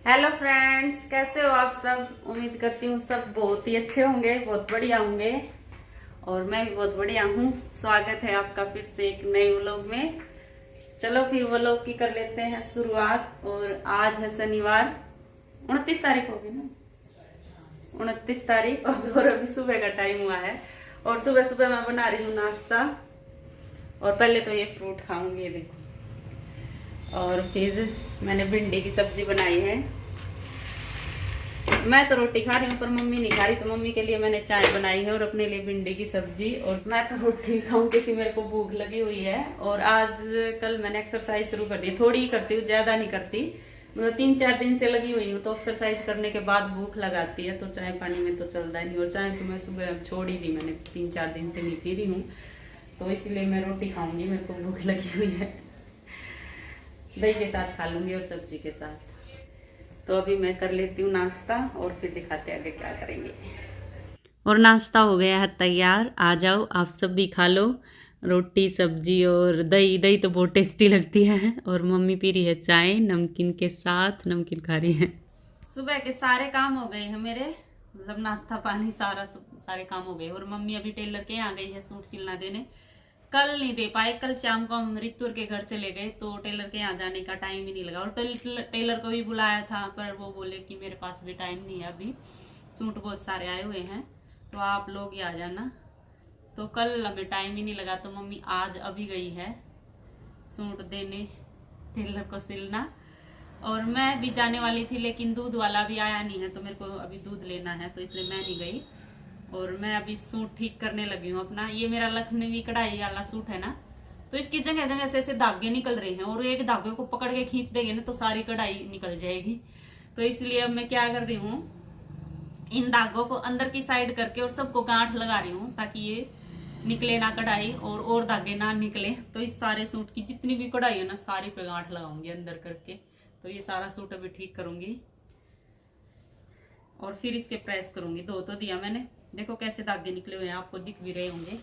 Hello friends, कैसे हो आप सब। उम्मीद करती हूँ सब बहुत ही अच्छे होंगे, बहुत बढ़िया होंगे। और मैं भी बहुत बढ़िया हूँ। स्वागत है आपका फिर से एक नए व्लॉग में। चलो फिर व्लॉग की कर लेते हैं शुरुआत। और आज है शनिवार, 29 तारीख होगी ना, 29 तारीख। और अभी सुबह का टाइम हुआ है और सुबह सुबह मैं बना रही हूँ नाश्ता। और पहले तो ये फ्रूट खाऊंगी, ये देखो। और फिर मैंने भिंडी की सब्जी बनाई है। मैं तो रोटी खा रही हूँ पर मम्मी नहीं खा रही, तो मम्मी के लिए मैंने चाय बनाई है और अपने लिए भिंडी की सब्जी। और मैं तो रोटी खाऊं क्योंकि मेरे को भूख लगी हुई है। और आज कल मैंने एक्सरसाइज शुरू कर दी, थोड़ी ही करती हूँ, ज्यादा नहीं करती। मतलब 3-4 दिन से लगी हुई हूँ, तो एक्सरसाइज करने के बाद भूख लगाती है, तो चाय पानी में तो चलता ही नहीं। और चाय तो मैं सुबह छोड़ ही दी, मैंने 3-4 दिन से नहीं पी रही हूँ, तो इसलिए मैं रोटी खाऊंगी। मेरे को भूख लगी हुई है, दही के साथ खा लूंगी और सब्जी के साथ। तो अभी मैं कर लेती हूँ नाश्ता और फिर दिखाते हैं आगे क्या करेंगे। और नाश्ता हो गया है तैयार, आ जाओ आप सब भी खा लो। रोटी सब्जी और दही, दही तो बहुत टेस्टी लगती है। और मम्मी पी रही है चाय नमकीन के साथ, नमकीन खा रही है। सुबह के सारे काम हो गए हैं मेरे, मतलब नाश्ता पानी सारे काम हो गए। और मम्मी अभी टेलर के यहाँ गई है सूट सिलना देने। कल नहीं दे पाए, कल शाम को हम रितुर के घर चले गए, तो टेलर के यहाँ जाने का टाइम ही नहीं लगा। और टेलर को भी बुलाया था, पर वो बोले कि मेरे पास भी टाइम नहीं है, अभी सूट बहुत सारे आए हुए हैं, तो आप लोग ही आ जाना। तो कल हमें टाइम ही नहीं लगा, तो मम्मी आज अभी गई है सूट देने, टेलर को सिलना। और मैं भी जाने वाली थी, लेकिन दूध वाला भी आया नहीं है, तो मेरे को अभी दूध लेना है, तो इसलिए मैं नहीं गई। और मैं अभी सूट ठीक करने लगी हूँ अपना। ये मेरा लखनवी कढ़ाई वाला सूट है ना, तो इसकी जगह जगह से ऐसे धागे निकल रहे हैं, और एक धागे को पकड़ के खींच देंगे ना तो सारी कढ़ाई निकल जाएगी। तो इसलिए अब मैं क्या कर रही हूँ, इन धागों को अंदर की साइड करके और सबको गांठ लगा रही हूँ, ताकि ये निकले ना कढ़ाई और धागे ना निकले। तो इस सारे सूट की जितनी भी कढ़ाई है ना, सारी पे गांठ लगाऊंगी अंदर करके। तो ये सारा सूट अभी ठीक करूंगी और फिर इसके प्रेस करूंगी। धो तो दिया मैंने, देखो कैसे धागे निकले हुए हैं, आपको दिख भी रहे होंगे।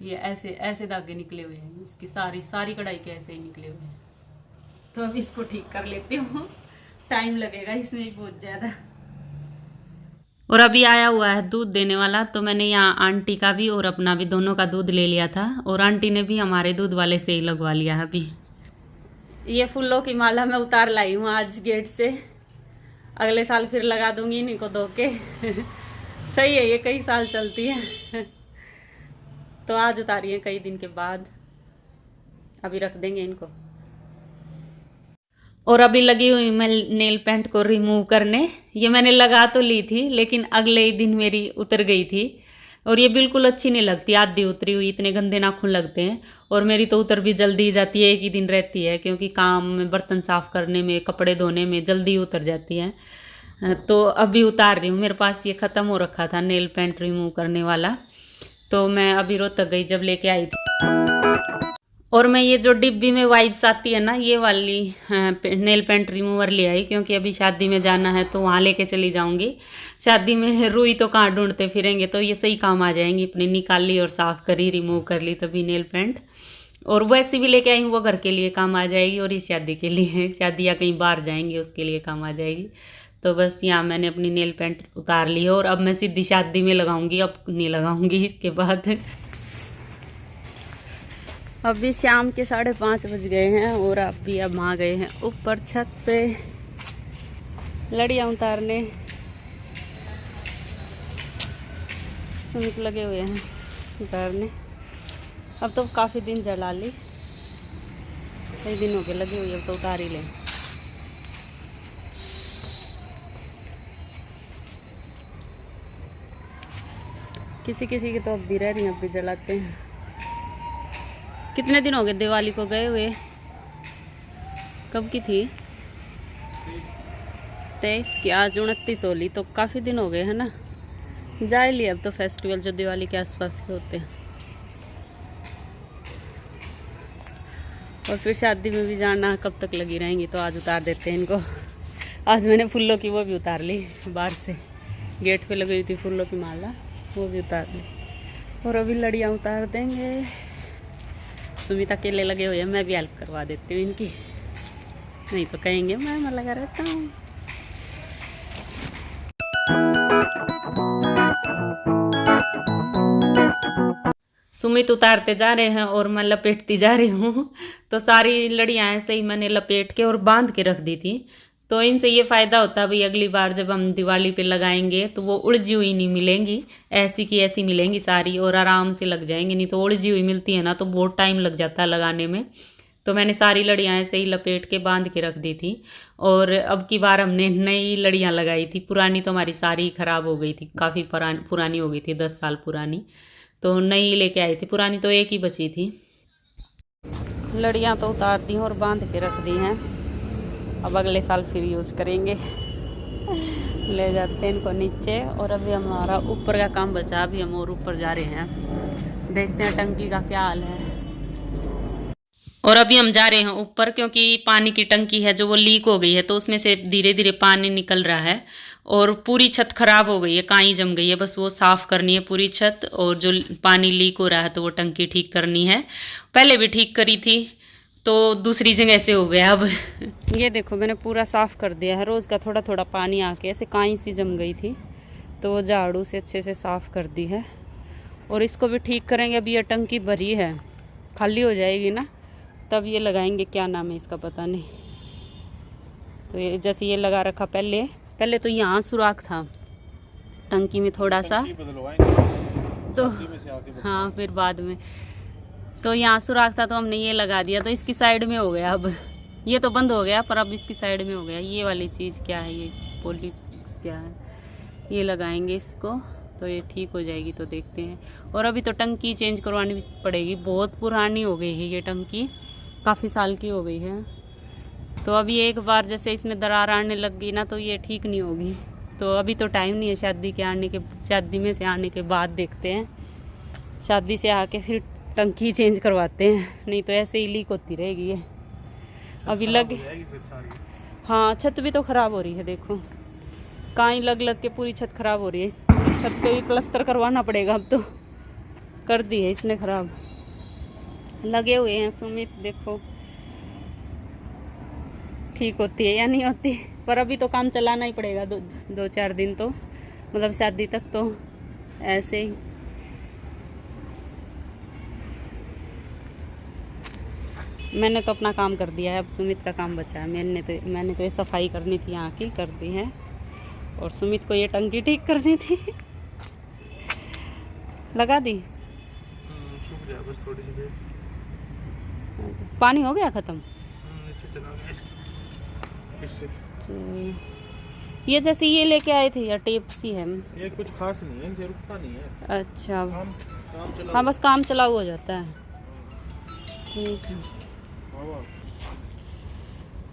ये ऐसे ऐसे धागे निकले हुए हैं, इसकी सारी कढ़ाई के ऐसे ही निकले हुए हैं। तो अब इसको ठीक कर लेती हूँ, टाइम लगेगा इसमें भी बहुत ज्यादा। और अभी आया हुआ है दूध देने वाला, तो मैंने यहाँ आंटी का भी और अपना भी दोनों का दूध ले लिया था, और आंटी ने भी हमारे दूध वाले से ही लगवा लिया है अभी। ये फूलों की माला मैं उतार लाई हूँ आज गेट से, अगले साल फिर लगा दूंगी इन्हीं को धो के। सही है, ये कई साल चलती है। तो आज उतारी है कई दिन के बाद, अभी रख देंगे इनको। और अभी लगी हुई मैं नेल पेंट को रिमूव करने। ये मैंने लगा तो ली थी, लेकिन अगले ही दिन मेरी उतर गई थी, और ये बिल्कुल अच्छी नहीं लगती, आधी उतरी हुई, इतने गंदे नाखून लगते हैं। और मेरी तो उतर भी जल्दी जाती है, एक ही दिन रहती है, क्योंकि काम में, बर्तन साफ करने में, कपड़े धोने में जल्दी उतर जाती है। तो अभी उतार रही हूँ। मेरे पास ये ख़त्म हो रखा था नेल पेंट रिमूव करने वाला, तो मैं अभी रोहतक गई जब लेके आई थी। और मैं ये जो डिब्बी में वाइप्स आती है ना, ये वाली नेल पेंट रिमूवर ले आई, क्योंकि अभी शादी में जाना है तो वहाँ लेके चली जाऊँगी। शादी में रुई तो कहाँ ढूंढते फिरेंगे, तो ये सही काम आ जाएंगी। अपनी निकाल ली और साफ़ करी, रिमूव कर ली तभी नेल पेंट। और वैसे भी लेके आई हूँ, वो घर के लिए काम आ जाएगी, और ये शादी के लिए, शादी या कहीं बाहर जाएंगे उसके लिए काम आ जाएगी। तो बस यहाँ मैंने अपनी नेल पेंट उतार ली है, और अब मैं सीधी शादी में लगाऊंगी, अब नहीं लगाऊंगी इसके बाद। अभी शाम के 5:30 बज गए हैं, और अभी अब आ गए हैं ऊपर छत पे लड़ियाँ उतारने। सुमित लगे हुए हैं उतारने। अब तो काफ़ी दिन जला ली, कई दिन हो गए लगी हुई, अब तो उतार ही लें। किसी किसी की तो अब भी रह रही हैं, अब भी जलाते हैं। कितने दिन हो गए दिवाली को गए हुए, कब की थी? 23 की, आज 29 होली, तो काफ़ी दिन हो गए हैं ना, जा ही लिए अब तो फेस्टिवल जो दिवाली के आसपास के होते हैं। और फिर शादी में भी जाना, कब तक लगी रहेंगी, तो आज उतार देते हैं इनको। आज मैंने फूलों की वो भी उतार ली, बाहर से गेट पे लगी हुई थी फूलों की माला, वो भी उतार ली। और अभी लड़ियाँ उतार देंगे। सुमित अकेले लगे हुए हैं, मैं भी हेल्प करवा देती हूँ इनकी, नहीं तो कहेंगे मैं लगा रहता हूँ। सुमित उतारते जा रहे हैं और मैं लपेटती जा रही हूँ। तो सारी लड़ियाँ ऐसे ही मैंने लपेट के और बांध के रख दी थी। तो इनसे ये फ़ायदा होता है भाई, अगली बार जब हम दिवाली पे लगाएंगे तो वो उलझी हुई नहीं मिलेंगी, ऐसी की ऐसी मिलेंगी सारी और आराम से लग जाएंगी। नहीं तो उलझी हुई मिलती है ना तो बहुत टाइम लग जाता है लगाने में। तो मैंने सारी लड़ियाँ ऐसे ही लपेट के बांध के रख दी थी। और अब की बार हमने नई लड़ियाँ लगाई थी, पुरानी तो हमारी सारी ख़राब हो गई थी, काफ़ी पुरानी हो गई थी, 10 साल पुरानी। तो नई लेके आई थी, पुरानी तो एक ही बची थी। लड़ियाँ तो उतार दी और बांध के रख दी हैं, अब अगले साल फिर यूज करेंगे। ले जाते हैं इनको नीचे। और अभी हमारा ऊपर का काम बचा, अभी हम और ऊपर जा रहे हैं, देखते हैं टंकी का क्या हाल है। और अभी हम जा रहे हैं ऊपर, क्योंकि पानी की टंकी है जो वो लीक हो गई है, तो उसमें से धीरे धीरे पानी निकल रहा है और पूरी छत खराब हो गई है, काई जम गई है, बस वो साफ़ करनी है पूरी छत। और जो पानी लीक हो रहा है तो वो टंकी ठीक करनी है। पहले भी ठीक करी थी तो दूसरी जगह से हो गया अब। ये देखो मैंने पूरा साफ़ कर दिया है, रोज़ का थोड़ा थोड़ा पानी आके ऐसे काई सी जम गई थी तो वो झाड़ू से अच्छे से साफ़ कर दी है। और इसको भी ठीक करेंगे। अभी ये टंकी भरी है, खाली हो जाएगी ना तब ये लगाएंगे, क्या नाम है इसका पता नहीं। तो ये जैसे ये लगा रखा, पहले तो यहाँ सुराख था टंकी में थोड़ा सा, तो हाँ फिर बाद में तो यहाँ सुराख था तो हमने ये लगा दिया, तो इसकी साइड में हो गया। अब ये तो बंद हो गया पर अब इसकी साइड में हो गया। ये वाली चीज़ क्या है, ये पॉलीफिक्स क्या है, ये लगाएंगे इसको तो ये ठीक हो जाएगी। तो देखते हैं। और अभी तो टंकी चेंज करवानी पड़ेगी, बहुत पुरानी हो गई है ये टंकी, काफ़ी साल की हो गई है। तो अभी एक बार जैसे इसमें दरार आने लग गई ना तो ये ठीक नहीं होगी। तो अभी तो टाइम नहीं है, शादी में से आने के बाद देखते हैं, शादी से आके फिर टंकी चेंज करवाते हैं, नहीं तो ऐसे ही लीक होती रहेगी ये। अभी लग हाँ छत भी तो ख़राब हो रही है, देखो काई लग के पूरी छत ख़राब हो रही है। इस पूरी छत पे भी प्लास्टर करवाना पड़ेगा, अब तो कर दी है इसने ख़राब। लगे हुए हैं सुमित, देखो ठीक होती है या नहीं होती, पर अभी तो काम चलाना ही पड़ेगा, दो चार दिन तो, मतलब शादी तक तो ऐसे ही। मैंने तो अपना काम कर दिया है, अब सुमित का काम बचा है। मैंने तो ये सफाई करनी थी यहाँ की, कर दी है। और सुमित को ये टंकी ठीक करनी थी। लगा दी, सूख जाए बस थोड़ी सी देर। पानी हो गया ख़त्म। नीचे चला गया इससे। ये जैसे ये लेके आए थे या टेप सी है, ये कुछ खास नहीं है, इनसे रुकता नहीं है। अच्छा काम चला, हाँ बस काम चलाऊ हो जाता है। ठीक है,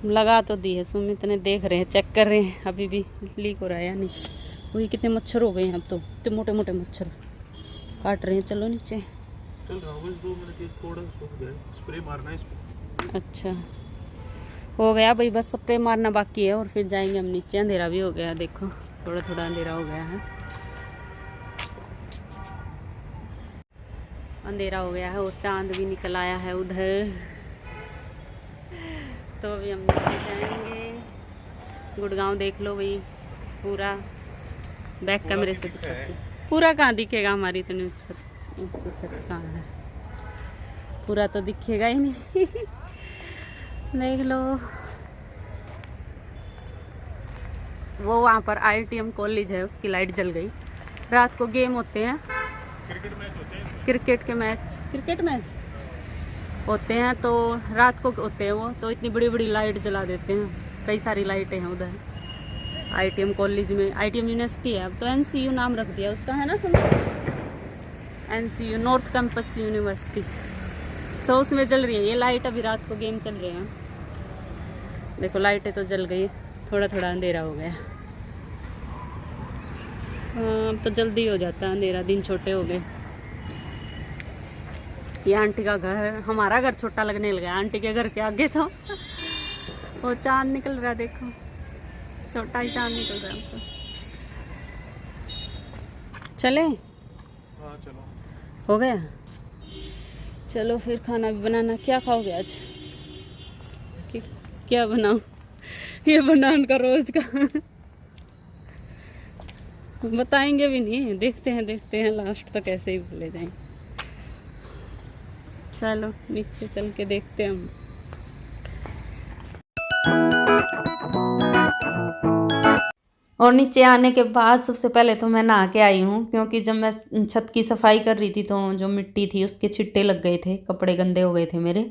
लगा तो दी है, सुमित ने देख रहे हैं, चेक कर रहे हैं अभी भी लीक हो रहा है या नहीं। वही कितने मच्छर हो गए हैं अब तो, इतने मोटे मोटे मच्छर काट रहे हैं। चलो नीचे चल रहा हूँ, 2 मिनट थोड़ा सूख जाए, स्प्रे मारना है इस पे। अच्छा हो गया भाई, बस स्प्रे मारना बाकी है और फिर जाएंगे हम नीचे। अंधेरा भी हो गया, देखो थोड़ा थोड़ा अंधेरा हो गया है, अंधेरा हो गया है और चांद भी निकल आया है उधर। तो अभी हम नीचे जाएंगे। गुड़गांव देख लो भाई पूरा, बैक कैमरे से पूरा कहाँ दिखेगा, हमारी इतनी ऊंची छत कहाँ है, पूरा तो दिखेगा ही नहीं। देख लो वो वहाँ पर IITM कॉलेज है, उसकी लाइट जल गई। रात को गेम होते हैं, क्रिकेट मैच होते हैं, तो रात को होते हैं वो, तो इतनी बड़ी बड़ी लाइट जला देते हैं, कई सारी लाइटें हैं उधर IITM कॉलेज में। IITM यूनिवर्सिटी है, अब तो NCU नाम रख दिया उसका, है ना सुनो, NCU नॉर्थ कैंपस यूनिवर्सिटी। तो उसमें जल रही है ये लाइट, अभी रात को गेम चल रहे हैं। देखो लाइटें तो जल गई, थोड़ा थोड़ा अंधेरा हो गया। हाँ अब तो जल्दी हो जाता है अंधेरा, दिन छोटे हो गए। ये आंटी का घर, हमारा घर छोटा लगने लगा, आंटी के घर के आगे तो वो चांद निकल रहा है, देखो छोटा ही चांद निकल रहा है। तो चले, हाँ चलो, हो गया। चलो फिर खाना भी बनाना। क्या खाओगे आज, क्या बनाओ, ये बनान का रोज का। बताएंगे भी नहीं, देखते हैं लास्ट तक ऐसे ही बोले जाएं। चलो नीचे चल के देखते हैं हम। और नीचे आने के बाद सबसे पहले तो मैं नहा के आई हूँ, क्योंकि जब मैं छत की सफाई कर रही थी तो जो मिट्टी थी उसके छिट्टे लग गए थे, कपड़े गंदे हो गए थे मेरे।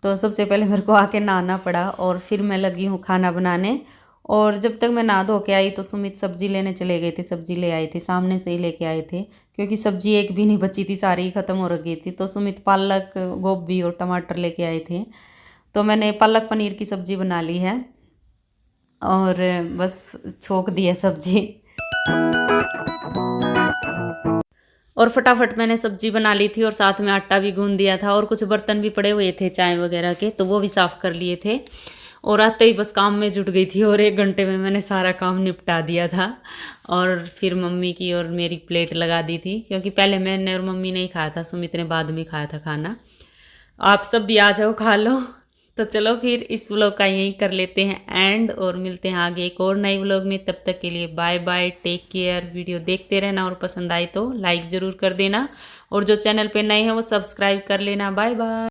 तो सबसे पहले मेरे को आके नहाना पड़ा और फिर मैं लगी हूँ खाना बनाने। और जब तक मैं नहा धो के आई तो सुमित सब्जी लेने चले गए थे, सब्जी ले आए थे, सामने से ही लेके आए थे, क्योंकि सब्जी एक भी नहीं बची थी, सारी ही ख़त्म हो गई थी। तो सुमित पालक, गोभी और टमाटर लेके आए थे, तो मैंने पालक पनीर की सब्जी बना ली है और बस छोंक दी है सब्जी। और फटाफट मैंने सब्जी बना ली थी और साथ में आटा भी गूंद दिया था, और कुछ बर्तन भी पड़े हुए थे चाय वगैरह के, तो वो भी साफ़ कर लिए थे। और आते ही बस काम में जुट गई थी और 1 घंटे में मैंने सारा काम निपटा दिया था। और फिर मम्मी की और मेरी प्लेट लगा दी थी, क्योंकि पहले मैंने और मम्मी ने ही खाया था, सुमित ने बाद में खाया था खाना। आप सब भी आ जाओ, खा लो। तो चलो फिर इस व्लॉग का यहीं कर लेते हैं एंड, और मिलते हैं आगे एक और नए व्लॉग में। तब तक के लिए bye bye, take care. Video देखते रहना और पसंद आए तो लाइक ज़रूर कर देना, और जो चैनल पे नए हैं वो सब्सक्राइब कर लेना। Bye bye.